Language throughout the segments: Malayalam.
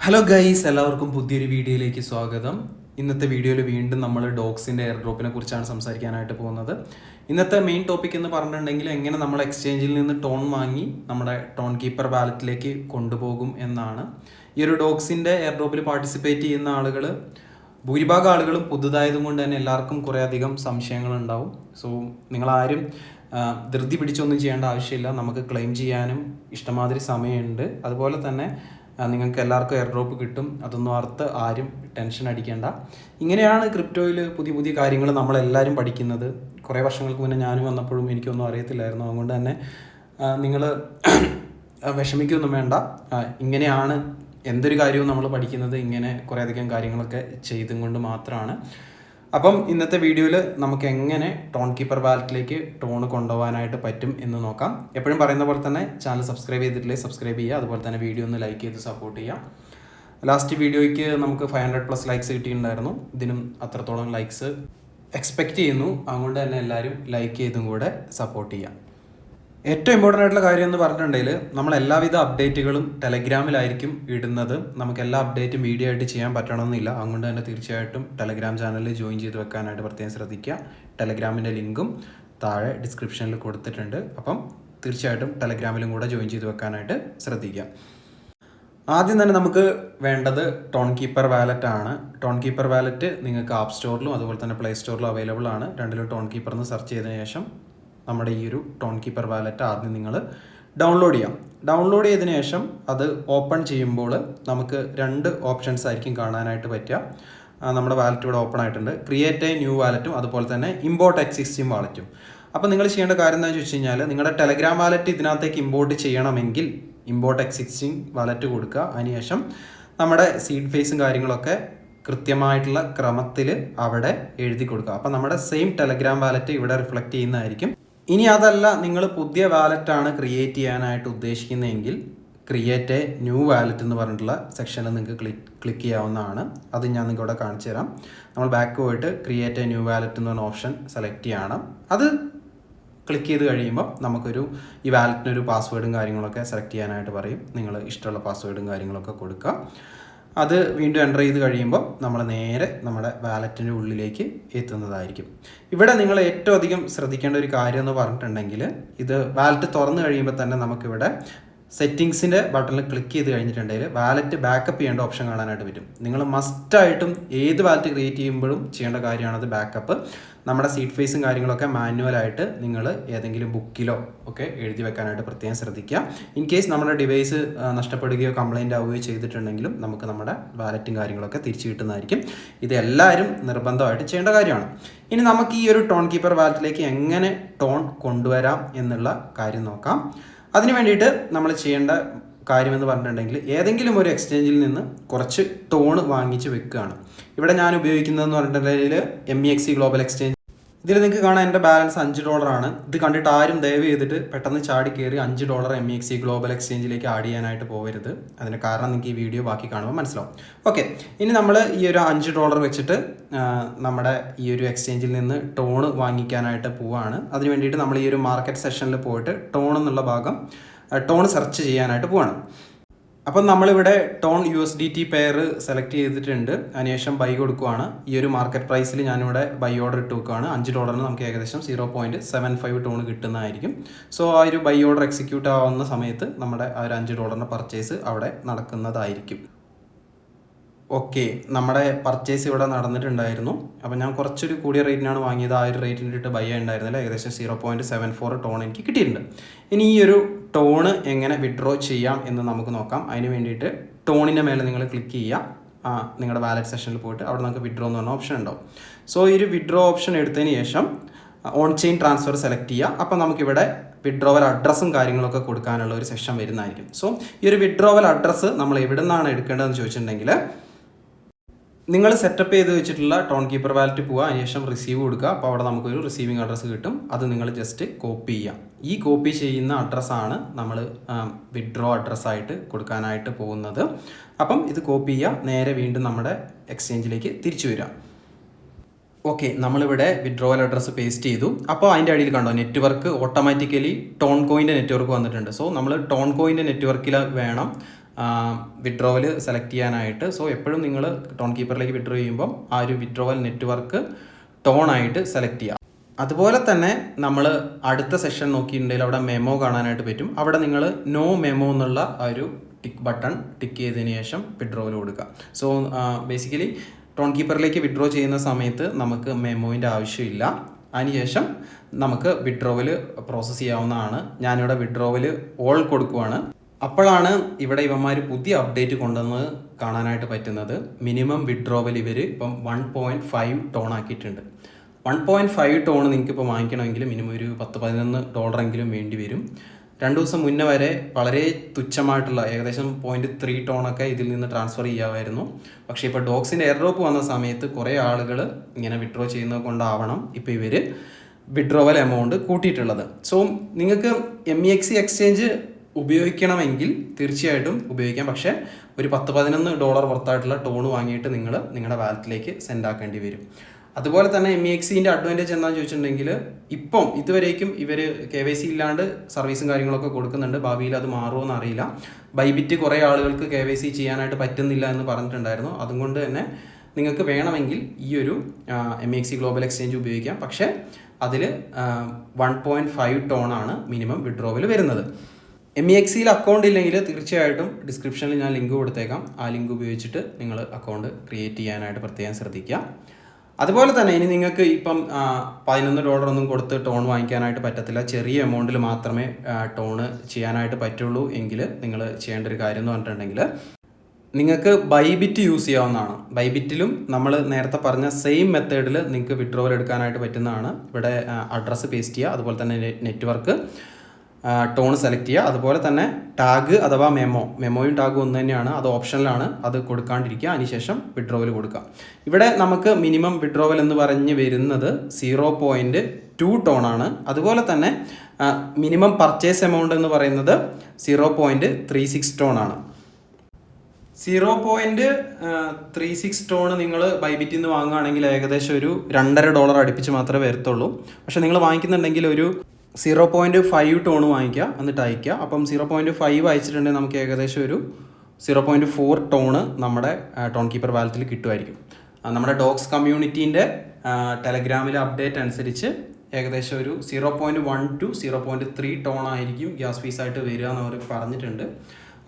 ഹലോ ഗൈസ്, എല്ലാവർക്കും പുതിയൊരു വീഡിയോയിലേക്ക് സ്വാഗതം. ഇന്നത്തെ വീഡിയോയിൽ വീണ്ടും നമ്മൾ ഡോഗ്സിൻ്റെ എയർ ഡ്രോപ്പിനെ കുറിച്ചാണ് സംസാരിക്കാനായിട്ട് പോകുന്നത്. ഇന്നത്തെ മെയിൻ ടോപ്പിക് എന്ന് പറഞ്ഞിട്ടുണ്ടെങ്കിൽ എങ്ങനെ നമ്മൾ എക്സ്ചേഞ്ചിൽ നിന്ന് ടോൺ വാങ്ങി നമ്മുടെ ടോൺ കീപ്പർ വാലറ്റിലേക്ക് കൊണ്ടുപോകും എന്നാണ്. ഈ ഒരു ഡോഗ്സിൻ്റെ എയർ ഡ്രോപ്പിൽ പാർട്ടിസിപ്പേറ്റ് ചെയ്യുന്ന ആളുകൾ ഭൂരിഭാഗം ആളുകളും പുതുതായതും കൊണ്ട് തന്നെ എല്ലാവർക്കും കുറേ അധികം സംശയങ്ങളുണ്ടാവും. സോ നിങ്ങളാരും ധൃതി പിടിച്ചൊന്നും ചെയ്യേണ്ട ആവശ്യമില്ല. നമുക്ക് ക്ലെയിം ചെയ്യാനും ഇഷ്ടമാതിരി സമയമുണ്ട്. അതുപോലെ തന്നെ നിങ്ങൾക്ക് എല്ലാവർക്കും എയർ ഡ്രോപ്പ് കിട്ടും. അതൊന്നും ഓർത്ത് ആരും ടെൻഷൻ അടിക്കേണ്ട. ഇങ്ങനെയാണ് ക്രിപ്റ്റോയിൽ പുതിയ പുതിയ കാര്യങ്ങൾ നമ്മളെല്ലാവരും പഠിക്കുന്നത്. കുറേ വർഷങ്ങൾക്ക് മുന്നേ ഞാനും വന്നപ്പോഴും എനിക്കൊന്നും അറിയത്തില്ലായിരുന്നു. അതുകൊണ്ട് തന്നെ നിങ്ങൾ വിഷമിക്കൊന്നും വേണ്ട. ഇങ്ങനെയാണ് എന്തൊരു കാര്യവും നമ്മൾ പഠിക്കുന്നത്. ഇങ്ങനെ കുറേ അധികം കാര്യങ്ങളൊക്കെ ചെയ്തും കൊണ്ട് മാത്രമാണ്. അപ്പം ഇന്നത്തെ വീഡിയോയിൽ നമുക്ക് എങ്ങനെ ടോൺ കീപ്പർ വാലറ്റിലേക്ക് ടോൺ കൊണ്ടുപോകാനായിട്ട് പറ്റും എന്ന് നോക്കാം. എപ്പോഴും പറയുന്ന പോലെ തന്നെ ചാനൽ സബ്സ്ക്രൈബ് ചെയ്തിട്ടില്ലേ സബ്സ്ക്രൈബ് ചെയ്യുക. അതുപോലെ തന്നെ വീഡിയോ ഒന്ന് ലൈക്ക് ചെയ്ത് സപ്പോർട്ട് ചെയ്യുക. ലാസ്റ്റ് വീഡിയോയ്ക്ക് നമുക്ക് 500+ ലൈക്സ് കിട്ടിയിട്ടുണ്ടായിരുന്നു. ഇതിനും അത്രത്തോളം ലൈക്സ് എക്സ്പെക്റ്റ് ചെയ്യുന്നു. അതുകൊണ്ട് തന്നെ എല്ലാവരും ലൈക്ക് ചെയ്തും കൂടെ സപ്പോർട്ട് ചെയ്യാം. ഏറ്റവും ഇമ്പോർട്ടൻ്റ് ആയിട്ടുള്ള കാര്യം എന്ന് പറഞ്ഞിട്ടുണ്ടെങ്കിൽ നമ്മൾ എല്ലാവിധ അപ്ഡേറ്റുകളും ടെലഗ്രാമിലായിരിക്കും ഇടുന്നത്. നമുക്ക് എല്ലാ അപ്ഡേറ്റും വീഡിയോ ആയിട്ട് ചെയ്യാൻ പറ്റണമെന്നില്ല. അതുകൊണ്ട് തന്നെ തീർച്ചയായിട്ടും ടെലഗ്രാം ചാനലിൽ ജോയിൻ ചെയ്ത് വെക്കാനായിട്ട് പ്രത്യേകം ശ്രദ്ധിക്കുക. ടെലഗ്രാമിൻ്റെ ലിങ്കും താഴെ ഡിസ്ക്രിപ്ഷനിൽ കൊടുത്തിട്ടുണ്ട്. അപ്പം തീർച്ചയായിട്ടും ടെലഗ്രാമിലും കൂടെ ജോയിൻ ചെയ്ത് വെക്കാനായിട്ട് ശ്രദ്ധിക്കുക. ആദ്യം തന്നെ നമുക്ക് വേണ്ടത് ടോൺ കീപ്പർ വാലറ്റ് ആണ്. ടോൺ കീപ്പർ വാലറ്റ് നിങ്ങൾക്ക് ആപ്പ് സ്റ്റോറിലും അതുപോലെ തന്നെ പ്ലേ സ്റ്റോറിലും അവൈലബിൾ ആണ്. രണ്ടിലും ടോൺ കീപ്പർ എന്ന് സെർച്ച് ചെയ്തതിന് ശേഷം നമ്മുടെ ഈ ഒരു ടോൺ കീപ്പർ വാലറ്റ് ആദ്യം നിങ്ങൾ ഡൗൺലോഡ് ചെയ്യാം. ഡൗൺലോഡ് ചെയ്തതിന് ശേഷം അത് ഓപ്പൺ ചെയ്യുമ്പോൾ നമുക്ക് 2 ഓപ്ഷൻസ് ആയിരിക്കും കാണാനായിട്ട് പറ്റുക. നമ്മുടെ വാലറ്റ് ഇവിടെ ഓപ്പൺ ആയിട്ടുണ്ട്. ക്രിയേറ്റ് എ ന്യൂ വാലറ്റും അതുപോലെ തന്നെ ഇമ്പോർട്ട് എക്സിസ്റ്റിംഗ് വാലറ്റും. അപ്പോൾ നിങ്ങൾ ചെയ്യേണ്ട കാര്യം എന്താണെന്ന് വെച്ച് കഴിഞ്ഞാൽ നിങ്ങളുടെ ടെലഗ്രാം വാലറ്റ് ഇതിനകത്തേക്ക് ഇമ്പോർട്ട് ചെയ്യണമെങ്കിൽ ഇമ്പോർട്ട് എക്സിസ്റ്റിംഗ് വാലറ്റ് കൊടുക്കുക. അതിനുശേഷം നമ്മുടെ സീഡ് ഫേസും കാര്യങ്ങളൊക്കെ കൃത്യമായിട്ടുള്ള ക്രമത്തിൽ അവിടെ എഴുതി കൊടുക്കുക. അപ്പോൾ നമ്മുടെ സെയിം ടെലഗ്രാം വാലറ്റ് ഇവിടെ റിഫ്ലക്റ്റ് ചെയ്യുന്നതായിരിക്കും. ഇനി അതല്ല നിങ്ങൾ പുതിയ വാലറ്റാണ് ക്രിയേറ്റ് ചെയ്യാനായിട്ട് ഉദ്ദേശിക്കുന്നതെങ്കിൽ ക്രിയേറ്റ് എ ന്യൂ വാലറ്റ് എന്ന് പറഞ്ഞിട്ടുള്ള സെക്ഷനിൽ നിങ്ങൾക്ക് ക്ലിക്ക് ചെയ്യാവുന്നതാണ്. അത് ഞാൻ നിങ്ങൾക്ക് ഇവിടെ കാണിച്ചു തരാം. നമ്മൾ ബാക്ക് പോയിട്ട് ക്രിയേറ്റ് എ ന്യൂ വാലറ്റ് എന്ന് പറഞ്ഞ ഓപ്ഷൻ സെലക്ട് ചെയ്യണം. അത് ക്ലിക്ക് ചെയ്ത് കഴിയുമ്പോൾ നമുക്കൊരു ഈ വാലറ്റിനൊരു പാസ്വേഡും കാര്യങ്ങളൊക്കെ സെലക്ട് ചെയ്യാനായിട്ട് പറയും. നിങ്ങൾ ഇഷ്ടമുള്ള പാസ്വേഡും കാര്യങ്ങളൊക്കെ കൊടുക്കുക. അത് വീണ്ടും എൻ്റർ ചെയ്ത് കഴിയുമ്പോൾ നമ്മൾ നേരെ നമ്മുടെ വാലറ്റിൻ്റെ ഉള്ളിലേക്ക് എത്തുന്നതായിരിക്കും. ഇവിടെ നിങ്ങൾ ഏറ്റവും അധികം ശ്രദ്ധിക്കേണ്ട ഒരു കാര്യം എന്ന് പറഞ്ഞിട്ടുണ്ടെങ്കിൽ ഇത് വാലറ്റ് തുറന്നു കഴിയുമ്പോൾ തന്നെ നമുക്കിവിടെ സെറ്റിങ്സിൻ്റെ ബട്ടണിൽ ക്ലിക്ക് ചെയ്ത് കഴിഞ്ഞിട്ടുണ്ടെങ്കിൽ വാലറ്റ് ബാക്കപ്പ് ചെയ്യേണ്ട ഓപ്ഷൻ കാണാനായിട്ട് പറ്റും. നിങ്ങൾ മസ്റ്റായിട്ടും ഏത് വാലറ്റ് ക്രിയേറ്റ് ചെയ്യുമ്പോഴും ചെയ്യേണ്ട കാര്യമാണത് ബാക്കപ്പ്. നമ്മുടെ സീഡ് ഫേസും കാര്യങ്ങളൊക്കെ മാനുവലായിട്ട് നിങ്ങൾ ഏതെങ്കിലും ബുക്കിലോ ഒക്കെ എഴുതി വെക്കാനായിട്ട് പ്രത്യേകം ശ്രദ്ധിക്കുക. ഇൻ കേസ് നമ്മുടെ ഡിവൈസ് നഷ്ടപ്പെടുകയോ കംപ്ലൈൻ്റ് ആവുകയോ ചെയ്തിട്ടുണ്ടെങ്കിലും നമുക്ക് നമ്മുടെ വാലറ്റും കാര്യങ്ങളൊക്കെ തിരിച്ചു കിട്ടുന്നതായിരിക്കും. ഇത് എല്ലാവരും നിർബന്ധമായിട്ട് ചെയ്യേണ്ട കാര്യമാണ്. ഇനി നമുക്ക് ഈ ഒരു ടോൺ കീപ്പർ വാലറ്റിലേക്ക് എങ്ങനെ ടോൺ കൊണ്ടുവരാം എന്നുള്ള കാര്യം നോക്കാം. അതിന് വേണ്ടിയിട്ട് നമ്മൾ ചെയ്യേണ്ട കാര്യമെന്ന് പറഞ്ഞിട്ടുണ്ടെങ്കിൽ ഏതെങ്കിലും ഒരു എക്സ്ചേഞ്ചിൽ നിന്ന് കുറച്ച് ടോൺ വാങ്ങിച്ച് വെക്കുകയാണ്. ഇവിടെ ഞാൻ ഉപയോഗിക്കുന്നതെന്ന് പറഞ്ഞിട്ടുണ്ടെങ്കിൽ MEXC ഗ്ലോബൽ എക്സ്ചേഞ്ച്. ഇതിൽ നിങ്ങൾക്ക് കാണാൻ എൻ്റെ ബാലൻസ് $5 ഇത് കണ്ടിട്ട് ആരും ദയവ് ചെയ്തിട്ട് പെട്ടെന്ന് ചാടി കയറി $5 MEXC ഗ്ലോബൽ എക്സ്ചേഞ്ചിലേക്ക് ആഡ് ചെയ്യാനായിട്ട് പോകരുത്. അതിന് കാരണം നിങ്ങൾക്ക് ഈ വീഡിയോ ബാക്കി കാണുമ്പോൾ മനസ്സിലാവും. ഓക്കെ, ഇനി നമ്മൾ ഈ ഒരു $5 വെച്ചിട്ട് നമ്മുടെ ഈ ഒരു എക്സ്ചേഞ്ചിൽ നിന്ന് ടോൺ വാങ്ങിക്കാനായിട്ട് പോവുകയാണ്. അതിന് വേണ്ടിയിട്ട് നമ്മൾ ഈ ഒരു മാർക്കറ്റ് സെഷനിൽ പോയിട്ട് ടോൺ എന്നുള്ള ഭാഗം ടോൺ സെർച്ച് ചെയ്യാനായിട്ട് പോവുകയാണ്. അപ്പം നമ്മളിവിടെ ടോൺ USDT പെയർ സെലക്ട് ചെയ്തിട്ടുണ്ട്. അതിനുശേഷം ബൈ കൊടുക്കുകയാണ്. ഈ ഒരു മാർക്കറ്റ് പ്രൈസിൽ ഞാനിവിടെ ബൈ ഓർഡർ ഇട്ട് വെക്കുകയാണ്. $5 നമുക്ക് ഏകദേശം 0.75 ടോൺ കിട്ടുന്നതായിരിക്കും. സോ ആ ഒരു ബൈ ഓർഡർ എക്സിക്യൂട്ട് ആവുന്ന സമയത്ത് നമ്മുടെ ആ ഒരു $5 പർച്ചേസ് അവിടെ നടക്കുന്നതായിരിക്കും. ഓക്കെ, നമ്മുടെ പർച്ചേസ് ഇവിടെ നടന്നിട്ടുണ്ടായിരുന്നു. അപ്പോൾ ഞാൻ കുറച്ചൊരു കൂടിയ റേറ്റിനാണ് വാങ്ങിയത്. ആ ഒരു റേറ്റിന് ഇട്ട് ബൈ ഉണ്ടായിരുന്നില്ല. ഏകദേശം 0.74 ടോൺ എനിക്ക് കിട്ടിയിട്ടുണ്ട്. ഇനി ഈ ഒരു ടോണ് എങ്ങനെ വിഡ്രോ ചെയ്യാം എന്ന് നമുക്ക് നോക്കാം. അതിന് വേണ്ടിയിട്ട് ടോണിൻ്റെ മേലെ നിങ്ങൾ ക്ലിക്ക് ചെയ്യുക. നിങ്ങളുടെ വാലറ്റ് സെഷനിൽ പോയിട്ട് അവിടെ നമുക്ക് വിഡ്രോ എന്ന് പറഞ്ഞ ഓപ്ഷൻ ഉണ്ടാവും. സോ ഈ ഒരു വിഡ്രോ ഓപ്ഷൻ എടുത്തതിന് ശേഷം ഓൺ ചെയിൻ ട്രാൻസ്ഫർ സെലക്ട് ചെയ്യുക. അപ്പോൾ നമുക്കിവിടെ വിഡ്രോവൽ അഡ്രസ്സും കാര്യങ്ങളൊക്കെ കൊടുക്കാനുള്ള ഒരു സെക്ഷൻ വരുന്നതായിരിക്കും. സോ ഈ ഒരു വിഡ്രോവൽ അഡ്രസ്സ് നമ്മൾ എവിടെ നിന്നാണ് എടുക്കേണ്ടതെന്ന് ചോദിച്ചിട്ടുണ്ടെങ്കിൽ നിങ്ങൾ സെറ്റപ്പ് ചെയ്ത് വെച്ചിട്ടുള്ള ടോൺ കീപ്പർ വാലറ്റ് പോവുക. അതിനുശേഷം റിസീവ് കൊടുക്കുക. അപ്പോൾ അവിടെ നമുക്കൊരു റിസീവിങ് അഡ്രസ്സ് കിട്ടും. അത് നിങ്ങൾ ജസ്റ്റ് കോപ്പി ചെയ്യാം. ഈ കോപ്പി ചെയ്യുന്ന അഡ്രസ്സാണ് നമ്മൾ വിഡ്രോ അഡ്രസ്സായിട്ട് കൊടുക്കാനായിട്ട് പോകുന്നത്. അപ്പം ഇത് കോപ്പി ചെയ്യുക. നേരെ വീണ്ടും നമ്മുടെ എക്സ്ചേഞ്ചിലേക്ക് തിരിച്ചു വരിക. ഓക്കെ, നമ്മളിവിടെ വിഡ്രോവൽ അഡ്രസ്സ് പേസ്റ്റ് ചെയ്തു. അപ്പോൾ അതിൻ്റെ അടിയിൽ കണ്ടോ നെറ്റ്വർക്ക് ഓട്ടോമാറ്റിക്കലി ടോൺ കോയിൻ്റെ നെറ്റ്വർക്ക് വന്നിട്ടുണ്ട്. സോ നമ്മൾ ടോൺ കോയിൻ്റെ നെറ്റ്വർക്കിൽ വേണം വിഡ്രോവൽ സെലക്ട് ചെയ്യാനായിട്ട്. സോ എപ്പോഴും നിങ്ങൾ ടോൺ കീപ്പറിലേക്ക് വിഡ്രോ ചെയ്യുമ്പം ആ ഒരു വിഡ്രോവൽ നെറ്റ്വർക്ക് ടോൺ ആയിട്ട് സെലക്ട് ചെയ്യുക. അതുപോലെ തന്നെ നമ്മൾ അടുത്ത സെഷൻ നോക്കിയിട്ടുണ്ടെങ്കിൽ അവിടെ മെമോ കാണാനായിട്ട് പറ്റും. അവിടെ നിങ്ങൾ നോ മെമോ എന്നുള്ള ആ ഒരു ബട്ടൺ ടിക്ക് ചെയ്തതിന് ശേഷം വിഡ്രോവൽ കൊടുക്കുക. സോ ബേസിക്കലി ടോൺ കീപ്പറിലേക്ക് വിഡ്രോ ചെയ്യുന്ന സമയത്ത് നമുക്ക് മെമോയിൻ്റെ ആവശ്യമില്ല. അതിനുശേഷം നമുക്ക് വിഡ്രോവൽ പ്രോസസ്സ് ചെയ്യാവുന്നതാണ്. ഞാനിവിടെ വിഡ്രോവൽ ഓൾ കൊടുക്കുവാണ്. അപ്പോഴാണ് ഇവിടെ ഇവന്മാർ പുതിയ അപ്ഡേറ്റ് കൊണ്ടുവന്ന് കാണാനായിട്ട് പറ്റുന്നത്. മിനിമം വിഡ്രോവൽ ഇവർ ഇപ്പം 1.5 ടോൺ ആക്കിയിട്ടുണ്ട്. 1.5 ടോൺ നിങ്ങൾക്ക് ഇപ്പോൾ വാങ്ങിക്കണമെങ്കിൽ മിനിമം ഒരു $10-11 വേണ്ടി വരും. 2 ദിവസം മുന്നേ വരെ വളരെ തുച്ഛമായിട്ടുള്ള ഏകദേശം 0.3 ടോണൊക്കെ ഇതിൽ നിന്ന് ട്രാൻസ്ഫർ ചെയ്യാമായിരുന്നു. പക്ഷേ ഇപ്പോൾ ഡോഗ്സിൻ്റെ എയർ ഡ്രോപ്പ് വന്ന സമയത്ത് കുറേ ആളുകൾ ഇങ്ങനെ വിഡ്രോ ചെയ്യുന്നത് കൊണ്ടാവണം ഇപ്പോൾ ഇവർ വിഡ്രോവൽ എമൗണ്ട് കൂട്ടിയിട്ടുള്ളത്. സോ നിങ്ങൾക്ക് MEXC എക്സ്ചേഞ്ച് ഉപയോഗിക്കണമെങ്കിൽ തീർച്ചയായിട്ടും ഉപയോഗിക്കാം. പക്ഷേ ഒരു $10-11 വർത്തായിട്ടുള്ള ടോൺ വാങ്ങിയിട്ട് നിങ്ങൾ നിങ്ങളുടെ വാലറ്റിലേക്ക് സെൻഡ് ആക്കേണ്ടി വരും. അതുപോലെ തന്നെ MEXCൻ്റെ അഡ്വാൻറ്റേജ് എന്താണെന്ന് ചോദിച്ചിട്ടുണ്ടെങ്കിൽ ഇപ്പം ഇതുവരേക്കും ഇവർ KYC ഇല്ലാണ്ട് സർവീസും കാര്യങ്ങളൊക്കെ കൊടുക്കുന്നുണ്ട്. ഭാവിയിൽ അത് മാറുമെന്ന് അറിയില്ല. ബൈബിറ്റ് കുറേ ആളുകൾക്ക് KYC ചെയ്യാനായിട്ട് പറ്റുന്നില്ല എന്ന് പറഞ്ഞിട്ടുണ്ടായിരുന്നു. അതുകൊണ്ട് തന്നെ നിങ്ങൾക്ക് വേണമെങ്കിൽ ഈ ഒരു MEXC ഗ്ലോബൽ എക്സ്ചേഞ്ച് ഉപയോഗിക്കാം. പക്ഷേ അതിൽ 1.5 ടോണാണ് മിനിമം വിഡ്രോവൽ വരുന്നത്. MEXCയിൽ അക്കൗണ്ട് ഇല്ലെങ്കിൽ തീർച്ചയായിട്ടും ഡിസ്ക്രിപ്ഷനിൽ ഞാൻ ലിങ്ക് കൊടുത്തേക്കാം. ആ ലിങ്ക് ഉപയോഗിച്ചിട്ട് നിങ്ങൾ അക്കൗണ്ട് ക്രിയേറ്റ് ചെയ്യാനായിട്ട് പ്രത്യേകം ശ്രദ്ധിക്കുക. അതുപോലെ തന്നെ ഇനി നിങ്ങൾക്ക് ഇപ്പം $11 ഒന്നും കൊടുത്ത് ടോൺ വാങ്ങിക്കാനായിട്ട് പറ്റത്തില്ല. ചെറിയ എമൗണ്ടിൽ മാത്രമേ ടോണ് ചെയ്യാനായിട്ട് പറ്റുള്ളൂ എങ്കിൽ നിങ്ങൾ ചെയ്യേണ്ട ഒരു കാര്യം എന്ന് പറഞ്ഞിട്ടുണ്ടെങ്കിൽ നിങ്ങൾക്ക് ബൈബിറ്റ് യൂസ് ചെയ്യാവുന്നതാണ്. ബൈബിറ്റിലും നമ്മൾ നേരത്തെ പറഞ്ഞ സെയിം മെത്തേഡിൽ നിങ്ങൾക്ക് വിഡ്രോവൽ എടുക്കാനായിട്ട് പറ്റുന്നതാണ്. ഇവിടെ അഡ്രസ്സ് പേസ്റ്റ് ചെയ്യുക, അതുപോലെ തന്നെ നെറ്റ്വർക്ക് ടോൺ സെലക്ട് ചെയ്യുക, അതുപോലെ തന്നെ ടാഗ് അഥവാ മെമോയും ടാഗും ഒന്ന് തന്നെയാണ്. അത് ഓപ്ഷനിലാണ്, അത് കൊടുക്കാണ്ടിരിക്കുക. അതിനുശേഷം വിഡ്രോവൽ കൊടുക്കുക. ഇവിടെ നമുക്ക് മിനിമം വിഡ്രോവൽ എന്ന് പറഞ്ഞ് വരുന്നത് 0.2 ടോണാണ്. അതുപോലെ തന്നെ മിനിമം പർച്ചേസ് എമൗണ്ട് എന്ന് പറയുന്നത് 0.36 ടോണാണ്. 0.36 ടോൺ നിങ്ങൾ ബൈബിറ്റിൽ നിന്ന് വാങ്ങുകയാണെങ്കിൽ ഏകദേശം ഒരു $2.5 അടുപ്പിച്ച് മാത്രമേ വരത്തുള്ളൂ. പക്ഷേ നിങ്ങൾ വാങ്ങിക്കുന്നുണ്ടെങ്കിൽ ഒരു 0.5 ടോൺ വാങ്ങിക്കുക, എന്നിട്ട് അയക്കുക. അപ്പം 0.5 അയച്ചിട്ടുണ്ടെങ്കിൽ നമുക്ക് ഏകദേശം ഒരു 0.4 ടോണ് നമ്മുടെ ടോൺ കീപ്പർ വാലറ്റിൽ കിട്ടുമായിരിക്കും. നമ്മുടെ ഡോഗ്സ് കമ്മ്യൂണിറ്റീൻ്റെ ടെലഗ്രാമിലെ അപ്ഡേറ്റ് അനുസരിച്ച് ഏകദേശം ഒരു 0.1 to 0.3 ടോൺ ആയിരിക്കും ഗ്യാസ് ഫീസായിട്ട് വരിക എന്ന് അവർ പറഞ്ഞിട്ടുണ്ട്.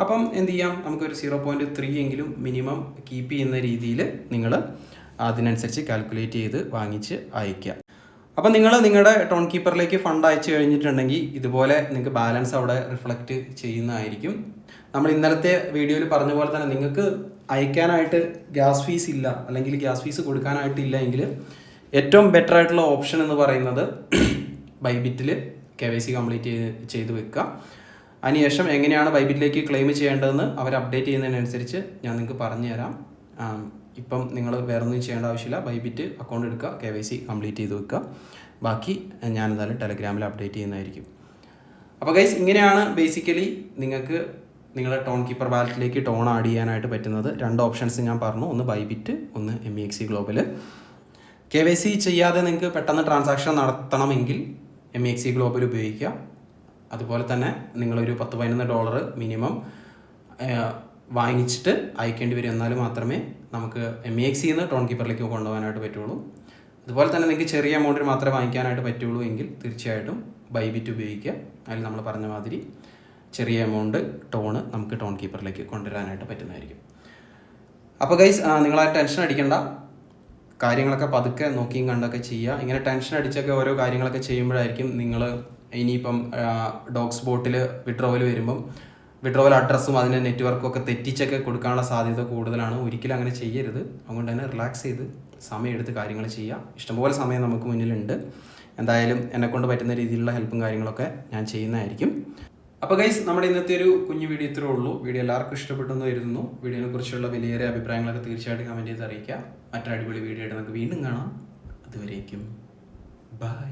അപ്പം എന്ത് ചെയ്യാം, നമുക്കൊരു 0.3 എങ്കിലും മിനിമം കീപ്പ് ചെയ്യുന്ന രീതിയിൽ നിങ്ങൾ അതിനനുസരിച്ച് കാൽക്കുലേറ്റ് ചെയ്ത് വാങ്ങിച്ച് അയക്കുക. അപ്പം നിങ്ങൾ നിങ്ങളുടെ ടോൺ കീപ്പറിലേക്ക് ഫണ്ട് അയച്ചു കഴിഞ്ഞിട്ടുണ്ടെങ്കിൽ ഇതുപോലെ നിങ്ങൾക്ക് ബാലൻസ് അവിടെ റിഫ്ലക്റ്റ് ചെയ്യുന്നതായിരിക്കും. നമ്മൾ ഇന്നലത്തെ വീഡിയോയിൽ പറഞ്ഞ പോലെ തന്നെ നിങ്ങൾക്ക് അയക്കാനായിട്ട് ഗ്യാസ് ഫീസ് ഇല്ല, അല്ലെങ്കിൽ ഗ്യാസ് ഫീസ് കൊടുക്കാനായിട്ടില്ല എങ്കിൽ ഏറ്റവും ബെറ്റർ ആയിട്ടുള്ള ഓപ്ഷൻ എന്ന് പറയുന്നത് ബൈബിറ്റിൽ KYC കംപ്ലീറ്റ് ചെയ്ത് വെക്കുക. അതിനുശേഷം എങ്ങനെയാണ് ബൈബിറ്റിലേക്ക് ക്ലെയിം ചെയ്യേണ്ടതെന്ന് അവർ അപ്ഡേറ്റ് ചെയ്യുന്നതിനനുസരിച്ച് ഞാൻ നിങ്ങൾക്ക് പറഞ്ഞു തരാം. ഇപ്പം നിങ്ങൾ വേറെ ഒന്നും ചെയ്യേണ്ട ആവശ്യമില്ല. ബൈബിറ്റ് അക്കൗണ്ട് എടുക്കുക, KYC കംപ്ലീറ്റ് ചെയ്ത് വെക്കുക. ബാക്കി ഞാൻ എന്തായാലും ടെലഗ്രാമിൽ അപ്ഡേറ്റ് ചെയ്യുന്നതായിരിക്കും. അപ്പോൾ ഗൈസ്, ഇങ്ങനെയാണ് ബേസിക്കലി നിങ്ങൾക്ക് നിങ്ങളുടെ ടോൺ കീപ്പർ വാലറ്റിലേക്ക് ടോൺ ആഡ് ചെയ്യാനായിട്ട് പറ്റുന്നത്. 2 ഓപ്ഷൻസ് ഞാൻ പറഞ്ഞു, ഒന്ന് ബൈബിറ്റ്, ഒന്ന് MEXC ഗ്ലോബൽ. KYC ചെയ്യാതെ നിങ്ങൾക്ക് പെട്ടെന്ന് ട്രാൻസാക്ഷൻ നടത്തണമെങ്കിൽ MEXC ഗ്ലോബൽ ഉപയോഗിക്കുക. അതുപോലെ തന്നെ നിങ്ങളൊരു $10-11 മിനിമം വാങ്ങിച്ചിട്ട് അയക്കേണ്ടി വരും. എന്നാൽ മാത്രമേ നമുക്ക് MEXCയിൽ നിന്ന് ടോൺ കീപ്പറിലേക്ക് കൊണ്ടുപോകാനായിട്ട് പറ്റുള്ളൂ. അതുപോലെ തന്നെ നിങ്ങൾക്ക് ചെറിയ എമൗണ്ടിൽ മാത്രമേ വാങ്ങിക്കാനായിട്ട് പറ്റുള്ളൂ എങ്കിൽ തീർച്ചയായിട്ടും ബൈബിറ്റ് ഉപയോഗിക്കുക. അതിൽ നമ്മൾ പറഞ്ഞ മാതിരി ചെറിയ എമൗണ്ട് ടോണ് നമുക്ക് ടോൺ കീപ്പറിലേക്ക് കൊണ്ടുവരാനായിട്ട് പറ്റുന്നതായിരിക്കും. അപ്പോൾ ഗൈസ്, നിങ്ങളാ ടെൻഷൻ അടിക്കേണ്ട, കാര്യങ്ങളൊക്കെ പതുക്കെ നോക്കിയും കണ്ടൊക്കെ ചെയ്യുക. ഇങ്ങനെ ടെൻഷൻ അടിച്ചൊക്കെ ഓരോ കാര്യങ്ങളൊക്കെ ചെയ്യുമ്പോഴായിരിക്കും നിങ്ങൾ ഇനിയിപ്പം ഡോഗ്സ് ബോട്ടിൽ വിഡ്രോവൽ വരുമ്പം വിഡ്രോവൽ അഡ്രസ്സും അതിൻ്റെ നെറ്റ്വർക്കും ഒക്കെ തെറ്റിച്ചൊക്കെ കൊടുക്കാനുള്ള സാധ്യത കൂടുതലാണ്. ഒരിക്കലും അങ്ങനെ ചെയ്യരുത്. അതുകൊണ്ട് തന്നെ റിലാക്സ് ചെയ്ത് സമയമെടുത്ത് കാര്യങ്ങൾ ചെയ്യുക. ഇഷ്ടംപോലെ സമയം നമുക്ക് മുന്നിലുണ്ട്. എന്തായാലും എന്നെക്കൊണ്ട് പറ്റുന്ന രീതിയിലുള്ള ഹെൽപ്പും കാര്യങ്ങളൊക്കെ ഞാൻ ചെയ്യുന്നതായിരിക്കും. അപ്പോൾ ഗൈസ്, നമ്മുടെ ഇന്നത്തെ ഒരു കുഞ്ഞു വീഡിയോ ഇത്രേ ഉള്ളൂ. വീഡിയോ എല്ലാവർക്കും ഇഷ്ടപ്പെട്ടെന്ന് കരുതുന്നു. വീഡിയോനെ കുറിച്ചുള്ള വലിയേറെ അഭിപ്രായങ്ങളൊക്കെ തീർച്ചയായിട്ടും കമൻറ്റ് ചെയ്ത് അറിയിക്കുക. മറ്റൊരു അടിപൊളി വീഡിയോ ആയിട്ട് നമുക്ക് വീണ്ടും കാണാം. അതുവരേക്കും ബൈ.